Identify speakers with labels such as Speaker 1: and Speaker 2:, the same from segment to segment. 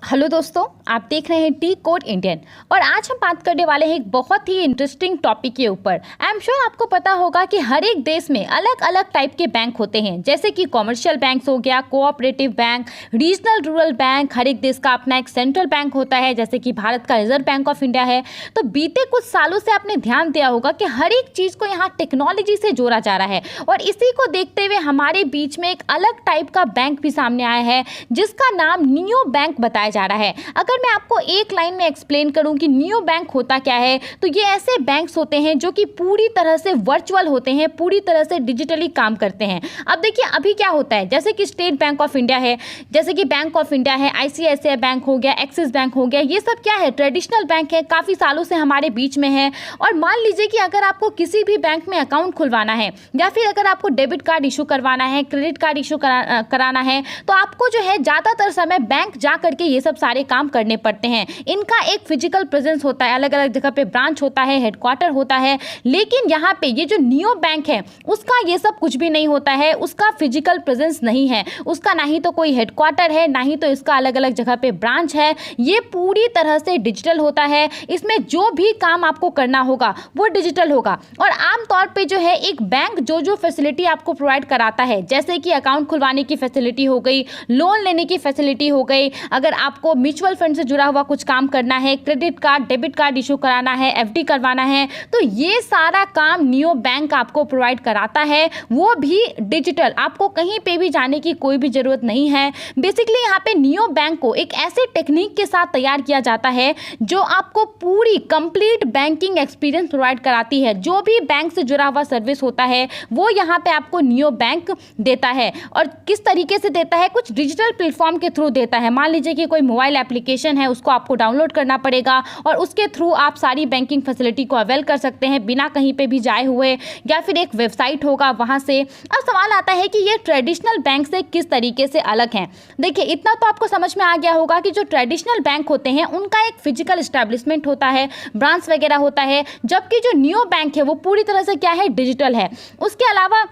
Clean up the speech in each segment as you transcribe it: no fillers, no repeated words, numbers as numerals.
Speaker 1: Hello दोस्तों, आप देख रहे हैं टी कोड इंडियन और आज हम बात करने वाले हैं एक बहुत ही इंटरेस्टिंग टॉपिक के ऊपर। आई एम श्योर आपको पता होगा कि हर एक देश में अलग अलग टाइप के बैंक होते हैं, जैसे कि कॉमर्शियल बैंक्स हो गया, cooperative bank, regional rural bank. हर एक देश का अपना एक सेंट्रल बैंक होता है, जैसे कि भारत का रिजर्व बैंक ऑफ इंडिया है। तो बीते कुछ सालों से आपने ध्यान दिया होगा कि हर एक चीज़ को यहाँ टेक्नोलॉजी से जोड़ा जा रहा है और इसी को देखते हुए हमारे बीच में एक अलग टाइप का बैंक भी सामने आया है जिसका नाम नियो बैंक बताया जा रहा है। अगर मैं आपको एक लाइन में एक्सप्लेन करूं कि नियो बैंक होता क्या है, तो ये ऐसे बैंक्स होते हैं जो कि पूरी तरह से वर्चुअल होते हैं, पूरी तरह से डिजिटली काम करते हैं। अब देखिए अभी क्या होता है, जैसे कि स्टेट बैंक ऑफ इंडिया है, जैसे कि बैंक ऑफ इंडिया है, आईसीआईसीआई बैंक हो गया, एक्सिस बैंक हो गया, ये सब क्या है, ट्रेडिशनल बैंक है, काफ़ी सालों से हमारे बीच में है। और मान लीजिए कि अगर आपको किसी भी बैंक में अकाउंट खुलवाना है या फिर अगर आपको डेबिट कार्ड इशू करवाना है, क्रेडिट कार्ड इशू कराना है, तो आपको जो है ज़्यादातर समय बैंक जा करके ये सब सारे काम करने पड़ते हैं। इनका एक फिजिकल प्रेजेंस होता है, अलग अलग जगह पे ब्रांच होता है, हेडक्वार्टर होता है। लेकिन यहाँ पे ये जो नियो बैंक है उसका ये सब कुछ भी नहीं होता है, उसका फिजिकल प्रेजेंस नहीं है, उसका ना ही तो कोई हेडक्वार्टर है, ना ही तो इसका अलग अलग जगह पे ब्रांच है। ये पूरी तरह से डिजिटल होता है। इसमें जो भी काम आपको करना होगा वो डिजिटल होगा। और आमतौर पर जो है एक बैंक जो फैसिलिटी आपको प्रोवाइड कराता है, जैसे कि अकाउंट खुलवाने की फैसिलिटी हो गई, लोन लेने की फैसिलिटी हो गई, अगर आपको म्यूचुअल फंड से जुड़ा हुआ कुछ काम करना है, credit card, debit card issue कराना है, एफडी करवाना है, तो ये सारा काम नियो बैंक आपको प्रोवाइड कराता है, वो भी डिजिटल। आपको कहीं पे भी जाने की कोई भी ज़रूरत नहीं है। बेसिकली यहाँ पे नियो बैंक को एक ऐसे टेक्निक के साथ तैयार किया जाता है जो आपको पूरी कंप्लीट बैंकिंग एक्सपीरियंस प्रोवाइड कराती है। जो भी बैंक से जुड़ा हुआ सर्विस होता है वो यहाँ पे आपको नियो बैंक देता है। और किस तरीके से देता है, कुछ डिजिटल प्लेटफॉर्म के थ्रू देता है। मान लीजिए कि कोई मोबाइल एप्लीकेशन है, उसको आपको डाउनलोड करना पड़ेगा और उसके थ्रू आप सारी बैंकिंग फैसिलिटी को अवेल कर सकते हैं बिना कहीं पे भी जाए हुए, या फिर एक वेबसाइट होगा वहाँ से। अब सवाल आता है कि ये ट्रेडिशनल बैंक से किस तरीके से अलग हैं। देखिए इतना तो आपको समझ में आ गया होगा कि जो ट्रेडिशनल बैंक होते हैं उनका एक फिजिकल एस्टेब्लिशमेंट होता है, ब्रांच वगैरह होता है, जबकि जो नियो बैंक है वो पूरी तरह से क्या है, डिजिटल है। उसके अलावा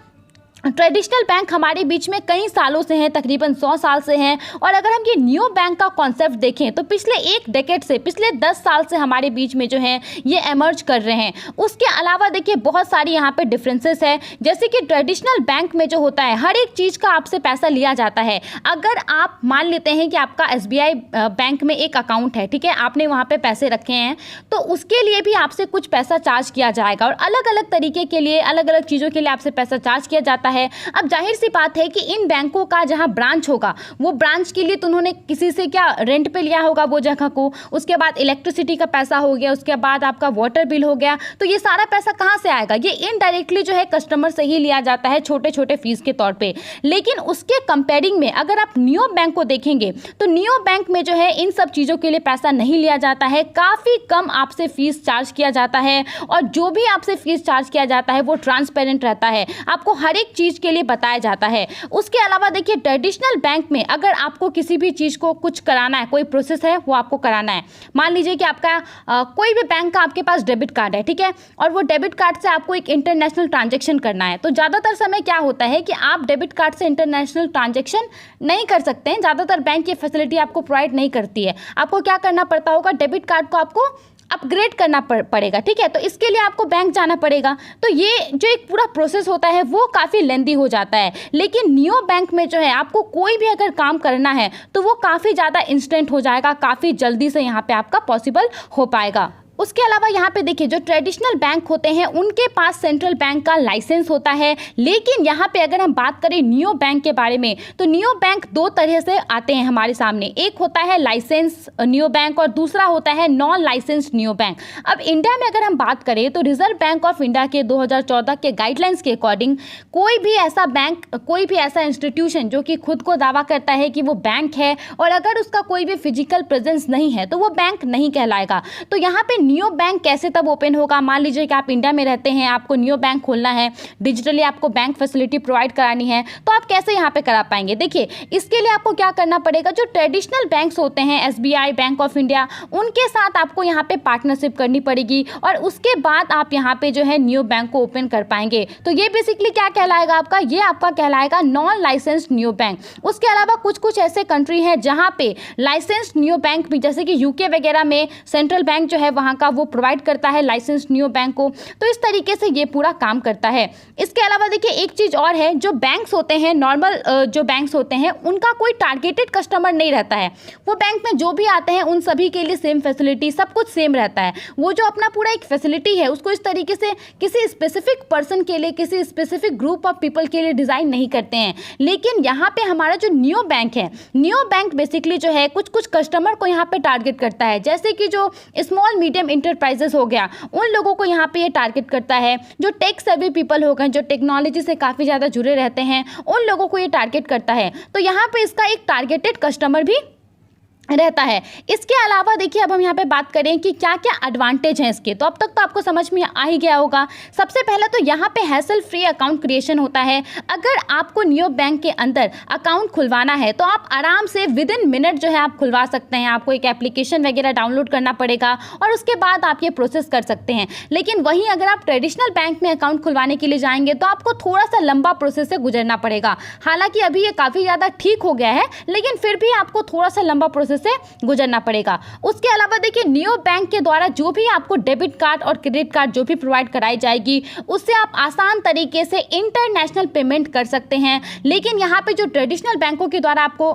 Speaker 1: ट्रेडिशनल बैंक हमारे बीच में कई सालों से हैं, तकरीबन 100 साल से हैं। और अगर हम ये नियो बैंक का कॉन्सेप्ट देखें तो पिछले एक डेकेड से, पिछले 10 साल से हमारे बीच में जो है ये एमर्ज कर रहे हैं। उसके अलावा देखिए बहुत सारी यहाँ पे डिफरेंसेस है, जैसे कि ट्रेडिशनल बैंक में जो होता है हर एक चीज़ का आपसे पैसा लिया जाता है। अगर आप मान लेते हैं कि आपका एसबीआई बैंक में एक अकाउंट है, ठीक है, आपने वहाँ पर पैसे रखे हैं, तो उसके लिए भी आपसे कुछ पैसा चार्ज किया जाएगा और अलग अलग तरीके के लिए, अलग अलग चीज़ों के लिए आपसे पैसा चार्ज किया जाता है। अब जाहिर सी बात है कि इन बैंकों का जहां ब्रांच होगा वो ब्रांच के लिए तो उन्होंने किसी से क्या रेंट पे लिया होगा वो जगह को, उसके बाद इलेक्ट्रिसिटी का पैसा हो गया, उसके बाद आपका वाटर बिल हो गया, तो ये सारा पैसा कहां से आएगा, ये इनडायरेक्टली जो है कस्टमर से ही लिया जाता है छोटे छोटे फीस के तौर पे। लेकिन उसके कंपेयरिंग में अगर आप नियो बैंक को देखेंगे तो नियो बैंक में जो है इन सब चीज़ों के लिए पैसा नहीं लिया जाता है, काफ़ी कम आपसे फीस चार्ज किया जाता है और जो भी आपसे फीस चार्ज किया जाता है वो ट्रांसपेरेंट रहता है, आपको हर एक चीज़ के लिए बताया जाता है। उसके अलावा देखिए ट्रेडिशनल बैंक में अगर आपको किसी भी चीज़ को कुछ कराना है, कोई प्रोसेस है वो आपको कराना है, मान लीजिए कि आपका कोई भी बैंक का आपके पास डेबिट कार्ड है, ठीक है, और वो डेबिट कार्ड से आपको एक इंटरनेशनल ट्रांजैक्शन करना है, तो ज़्यादातर समय क्या होता है कि आप डेबिट कार्ड से इंटरनेशनल ट्रांजैक्शन नहीं कर सकते हैं। ज़्यादातर बैंक ये फैसिलिटी आपको प्रोवाइड नहीं करती है। आपको क्या करना पड़ता होगा, डेबिट कार्ड को आपको अपग्रेड करना पड़ेगा, ठीक है, तो इसके लिए आपको बैंक जाना पड़ेगा। तो ये जो एक पूरा प्रोसेस होता है वो काफ़ी लेंदी हो जाता है। लेकिन नियो बैंक में जो है आपको कोई भी अगर काम करना है तो वो काफ़ी ज़्यादा इंस्टेंट हो जाएगा, काफ़ी जल्दी से यहाँ पे आपका पॉसिबल हो पाएगा। उसके अलावा यहाँ पे देखिए जो ट्रेडिशनल बैंक होते हैं उनके पास सेंट्रल बैंक का लाइसेंस होता है। लेकिन यहाँ पे अगर हम बात करें नियो बैंक के बारे में तो नियो बैंक दो तरह से आते हैं हमारे सामने, एक होता है लाइसेंस नियो बैंक और दूसरा होता है नॉन लाइसेंस नियो बैंक। अब इंडिया में अगर हम बात करें तो रिजर्व बैंक ऑफ इंडिया के 2014 के गाइडलाइंस के अकॉर्डिंग कोई भी ऐसा बैंक, कोई भी ऐसा इंस्टीट्यूशन जो कि खुद को दावा करता है कि वो बैंक है और अगर उसका कोई भी फिजिकल प्रेजेंस नहीं है तो वो बैंक नहीं कहलाएगा। तो यहाँ पे नियो बैंक कैसे तब ओपन होगा। मान लीजिए कि आप इंडिया में रहते हैं, आपको नियो बैंक खोलना है, डिजिटली आपको बैंक फैसिलिटी प्रोवाइड करानी है, तो आप कैसे यहाँ पे करा पाएंगे। देखिए, इसके लिए आपको क्या करना पड़ेगा, जो ट्रेडिशनल बैंक्स होते हैं, SBI, बैंक ऑफ इंडिया, उनके साथ आपको यहाँ पे पार्टनरशिप करनी पड़ेगी और उसके बाद आप यहाँ पे जो है नियो बैंक को ओपन कर पाएंगे। तो ये बेसिकली क्या कहलाएगा आपका, ये आपका कहलाएगा नॉन लाइसेंस्ड नियो बैंक। उसके अलावा कुछ कुछ ऐसे कंट्री हैं जहाँ पे लाइसेंस्ड नियो बैंक भी, जैसे कि यूके वगैरह में सेंट्रल बैंक जो है वहाँ का वो प्रोवाइड करता है लाइसेंस्ड नियो बैंक को। तो इस तरीके से ये पूरा काम करता है। इसके अलावा देखिए एक चीज़ और है, जो बैंक्स होते हैं नॉर्मल जो बैंक्स होते हैं उनका कोई टारगेटेड कस्टमर नहीं रहता है। वो बैंक में जो भी आते हैं उन सभी के लिए सेम फैसिलिटी, सब कुछ सेम रहता है। वो जो अपना पूरा एक फैसिलिटी है उसको इस तरीके से किसी स्पेसिफिक पर्सन के लिए, किसी स्पेसिफिक ग्रुप ऑफ पीपल के लिए डिज़ाइन नहीं करते हैं। लेकिन यहाँ पे हमारा जो नियो बैंक है, नियो बैंक बेसिकली जो है कुछ कुछ कस्टमर को यहाँ पे टारगेट करता है, जैसे कि जो स्मॉल मीडियम इंटरप्राइजेस हो गया, उन लोगों को यहाँ पे ये टारगेट करता है। जो टेक सर्वी पीपल हो गए, जो टेक्नोलॉजी से काफ़ी ज़्यादा जुड़े रहते हैं, उन लोगों को ये टारगेट करता है। तो यहाँ पे इसका एक टारगेटेड कस्टमर भी रहता है। इसके अलावा देखिए, अब हम यहाँ पे बात करें कि क्या क्या एडवांटेज हैं इसके, तो अब तक तो आपको समझ में आ ही गया होगा। सबसे पहले तो यहाँ पे हैसल फ्री अकाउंट क्रिएशन होता है। अगर आपको नियो बैंक के अंदर अकाउंट खुलवाना है तो आप आराम से विद इन मिनट जो है आप खुलवा सकते हैं। आपको एक एप्लीकेशन वगैरह डाउनलोड करना पड़ेगा और उसके बाद आप ये प्रोसेस कर सकते हैं। लेकिन वहीं अगर आप ट्रेडिशनल बैंक में अकाउंट खुलवाने के लिए जाएंगे तो आपको थोड़ा सा लंबा प्रोसेस से गुजरना पड़ेगा। हालांकि अभी ये काफ़ी ज़्यादा ठीक हो गया है, लेकिन फिर भी आपको थोड़ा सा लंबा प्रोसेस से गुजरना पड़ेगा। उसके अलावा देखिए, नियो बैंक के द्वारा जो भी आपको डेबिट कार्ड और क्रेडिट कार्ड जो भी प्रोवाइड कराई जाएगी, उससे आप आसान तरीके से इंटरनेशनल पेमेंट कर सकते हैं। लेकिन यहाँ पे जो ट्रेडिशनल बैंकों के द्वारा आपको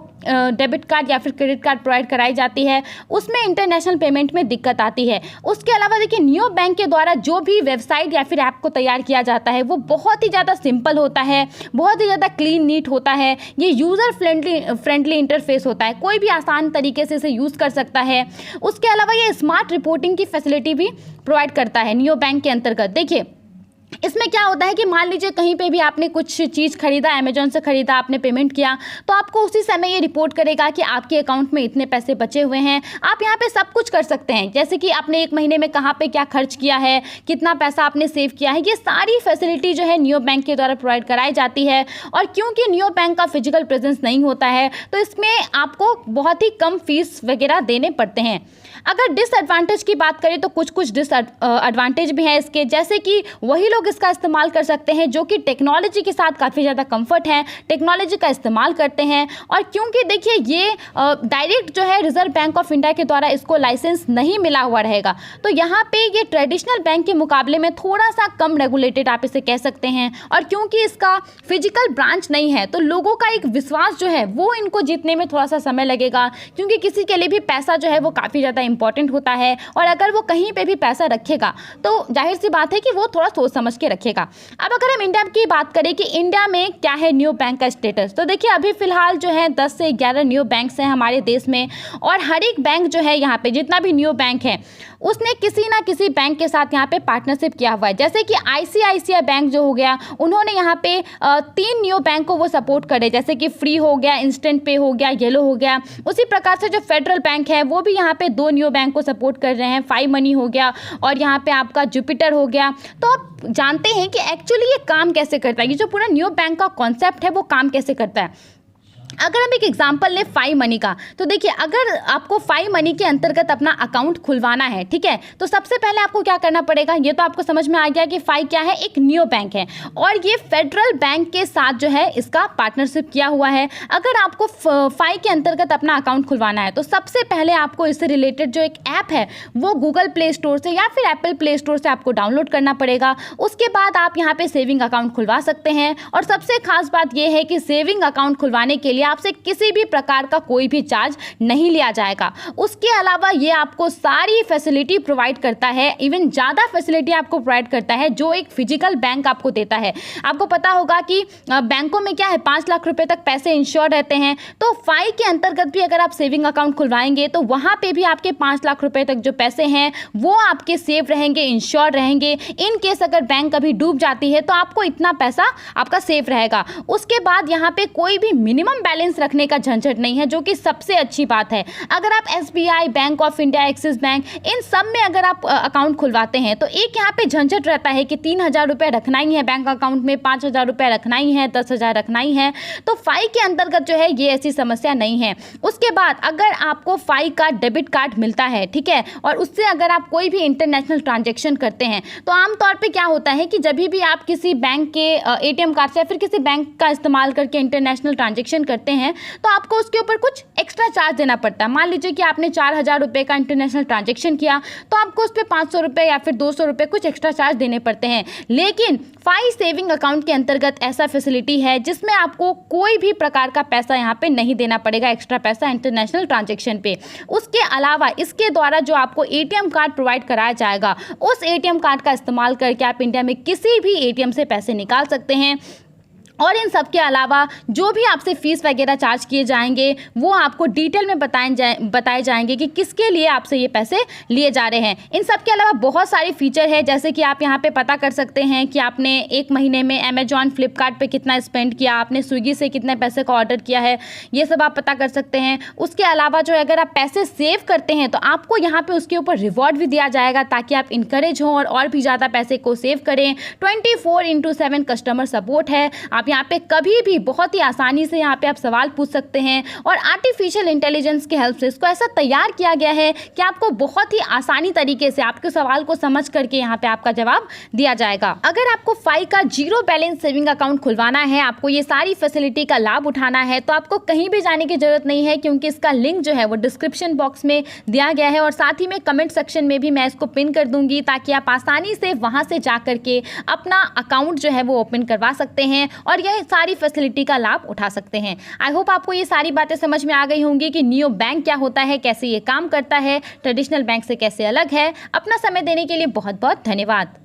Speaker 1: डेबिट कार्ड या फिर क्रेडिट कार्ड प्रोवाइड कराई जाती है, उसमें इंटरनेशनल पेमेंट में दिक्कत आती है। उसके अलावा देखिए, नियो बैंक के द्वारा जो भी वेबसाइट या फिर ऐप को तैयार किया जाता है वो बहुत ही ज़्यादा सिंपल होता है, बहुत ही ज़्यादा क्लीन नीट होता है। ये यूज़र फ्रेंडली इंटरफेस होता है, कोई भी आसान तरीके से यूज़ कर सकता है। उसके अलावा ये स्मार्ट रिपोर्टिंग की फैसिलिटी भी प्रोवाइड करता है नियो बैंक के अंतर्गत। देखिए, इसमें क्या होता है कि मान लीजिए कहीं पे भी आपने कुछ चीज़ खरीदा, अमेजोन से खरीदा, आपने पेमेंट किया, तो आपको उसी समय ये रिपोर्ट करेगा कि आपके अकाउंट में इतने पैसे बचे हुए हैं। आप यहाँ पे सब कुछ कर सकते हैं, जैसे कि आपने एक महीने में कहाँ पे क्या खर्च किया है, कितना पैसा आपने सेव किया है। ये सारी फैसिलिटी जो है नियो बैंक के द्वारा प्रोवाइड कराई जाती है। और क्योंकि नियो बैंक का फिजिकल प्रेजेंस नहीं होता है तो इसमें आपको बहुत ही कम फीस वगैरह देने पड़ते हैं। अगर डिसएडवांटेज की बात करें तो कुछ कुछ डिसएडवांटेज भी हैं इसके, जैसे कि वही लोग इसका इस्तेमाल कर सकते हैं जो कि टेक्नोलॉजी के साथ काफ़ी ज़्यादा कंफर्ट है, टेक्नोलॉजी का इस्तेमाल करते हैं। और क्योंकि देखिए, ये डायरेक्ट जो है रिजर्व बैंक ऑफ इंडिया के द्वारा इसको लाइसेंस नहीं मिला हुआ रहेगा, तो यहाँ पे ये ट्रेडिशनल बैंक के मुकाबले में थोड़ा सा कम रेगुलेटेड आप इसे कह सकते हैं। और क्योंकि इसका फिजिकल ब्रांच नहीं है तो लोगों का एक विश्वास जो है वो इनको जीतने में थोड़ा सा समय लगेगा, क्योंकि किसी के लिए भी पैसा जो है वो काफ़ी ज़्यादा इंपॉर्टेंट होता है। और अगर वो कहीं पे भी पैसा रखेगा तो जाहिर सी बात है कि वो थोड़ा सोच समझ के रखेगा। अब अगर हम इंडिया की बात करें कि इंडिया में क्या है नियो बैंक का स्टेटस, तो देखिए अभी फिलहाल जो है 10 से 11 नियो बैंक्स हैं हमारे देश में। और हर एक बैंक जो है यहाँ पे जितना भी नियो बैंक है उसने किसी ना किसी बैंक के साथ यहाँ पे पार्टनरशिप किया हुआ है। जैसे कि ICICI बैंक जो हो गया, उन्होंने यहाँ पे 3 नियो बैंक को वो सपोर्ट करे, जैसे कि फ्री हो गया, इंस्टेंट पे हो गया, येलो हो गया। उसी प्रकार से जो फेडरल बैंक है वो भी यहाँ पे 2 नियो बैंक को सपोर्ट कर रहे हैं, 5 मनी हो गया और यहाँ पे आपका जुपिटर हो गया। तो आप जानते हैं कि एक्चुअली ये काम कैसे करता है, ये जो पूरा नियो बैंक का कॉन्सेप्ट है वो काम कैसे करता है। अगर हम एक एग्जांपल लें 5 मनी का, तो देखिए अगर आपको 5 मनी के अंतर्गत अपना अकाउंट खुलवाना है, ठीक है, तो सबसे पहले आपको क्या करना पड़ेगा, ये तो आपको समझ में आ गया कि 5 क्या है, एक नियो बैंक है और ये फेडरल बैंक के साथ जो है इसका पार्टनरशिप किया हुआ है। अगर आपको 5 के अंतर्गत अपना अकाउंट खुलवाना है तो सबसे पहले आपको इससे रिलेटेड जो एक ऐप है वो गूगल प्ले स्टोर से या फिर एप्पल प्ले स्टोर से आपको डाउनलोड करना पड़ेगा। उसके बाद आप यहाँ पे सेविंग अकाउंट खुलवा सकते हैं। और सबसे खास बात यह है कि सेविंग अकाउंट खुलवाने के लिए आपसे किसी भी प्रकार का कोई भी चार्ज नहीं लिया जाएगा। उसके अलावा ये आपको सारी फैसिलिटी प्रोवाइड करता है, इवन ज़्यादा फैसिलिटी आपको प्रोवाइड करता है जो एक फिजिकल बैंक आपको देता है। आपको पता होगा कि बैंकों में क्या है, 5 लाख रुपए तक पैसे इंश्योर रहते हैं, तो 5 के अंतर्गत भी अगर आप सेविंग अकाउंट खुलवाएंगे तो वहाँ पे भी आपके 5 लाख रुपए तक जो पैसे हैं वो आपके सेफ रहेंगे, इंश्योर रहेंगे। इन केस अगर बैंक कभी डूब जाती है तो आपको इतना पैसा आपका सेफ रहेगा। उसके बाद यहाँ पे कोई भी मिनिमम बैलेंस रखने का झंझट नहीं है, जो कि सबसे अच्छी बात है। अगर आप SBI, bank of India, Axis bank, इन सब में अगर आप अकाउंट खुलवाते हैं तो एक यहाँ पे झंझट रहता है कि 3,000 रुपये रखना ही है बैंक अकाउंट में, 5,000 रुपये रखना ही है, 10,000 रखना ही है। तो फाई के अंतर्गत जो है ये ऐसी समस्या नहीं है। उसके बाद अगर आपको फाई का डेबिट कार्ड मिलता है, ठीक है, और उससे अगर आप कोई भी इंटरनेशनल ट्रांजेक्शन करते हैं तो आमतौर पे क्या होता है कि जब भी आप किसी बैंक के ATM कार्ड से या फिर किसी बैंक का इस्तेमाल करके इंटरनेशनल ट्रांजेक्शन करते हैं तो आपको उसके ऊपर कुछ एक्स्ट्रा चार्ज देना पड़ता है। मान लीजिए कि आपने 4,000 रुपये का इंटरनेशनल ट्रांजेक्शन किया तो आपको उस पर 500 रुपये या फिर 200 रुपये कुछ एक्स्ट्रा चार्ज देने पड़ते हैं। लेकिन फाई सेविंग अकाउंट के अंतर्गत ऐसा फैसिलिटी है जिसमें आपको कोई भी प्रकार का पैसा यहाँ पे नहीं देना पड़ेगा, एक्स्ट्रा पैसा इंटरनेशनल ट्रांजेक्शन पे। उसके अलावा इसके द्वारा जो आपको ATM कार्ड प्रोवाइड कराया जाएगा, उस ATM कार्ड का इस्तेमाल करके आप इंडिया में किसी भी ATM से पैसे निकाल सकते हैं। और इन सब के अलावा जो भी आपसे फीस वगैरह चार्ज किए जाएंगे वो आपको डिटेल में बताए जाएंगे कि किसके लिए आपसे ये पैसे लिए जा रहे हैं। इन सब के अलावा बहुत सारी फीचर है, जैसे कि आप यहाँ पे पता कर सकते हैं कि आपने एक महीने में अमेजॉन, फ्लिपकार्ट पे कितना स्पेंड किया, आपने स्विगी से कितने पैसे का ऑर्डर किया है, ये सब आप पता कर सकते हैं। उसके अलावा जो अगर आप पैसे सेव करते हैं तो आपको यहाँ पर उसके ऊपर रिवॉर्ड भी दिया जाएगा ताकि आप इंकरेज हों और भी ज़्यादा पैसे को सेव करें। 24/7 कस्टमर सपोर्ट है। आप यहाँ पे कभी भी बहुत ही आसानी से यहाँ पे आप सवाल पूछ सकते हैं और आर्टिफिशियल इंटेलिजेंस की हेल्प से इसको ऐसा तैयार किया गया है कि आपको बहुत ही आसानी तरीके से आपके सवाल को समझ करके यहाँ पे आपका जवाब दिया जाएगा। अगर आपको फाई का जीरो बैलेंस सेविंग अकाउंट खुलवाना है, आपको ये सारी फैसिलिटी का लाभ उठाना है, तो आपको कहीं भी जाने की जरूरत नहीं है, क्योंकि इसका लिंक जो है वो डिस्क्रिप्शन बॉक्स में दिया गया है और साथ ही में कमेंट सेक्शन में भी मैं इसको पिन कर दूंगी ताकि आप आसानी से वहां से जा करके अपना अकाउंट जो है वो ओपन करवा सकते हैं और यह सारी फैसिलिटी का लाभ उठा सकते हैं। आई होप आपको ये सारी बातें समझ में आ गई होंगी कि नियो बैंक क्या होता है, कैसे ये काम करता है, ट्रेडिशनल बैंक से कैसे अलग है। अपना समय देने के लिए बहुत बहुत धन्यवाद।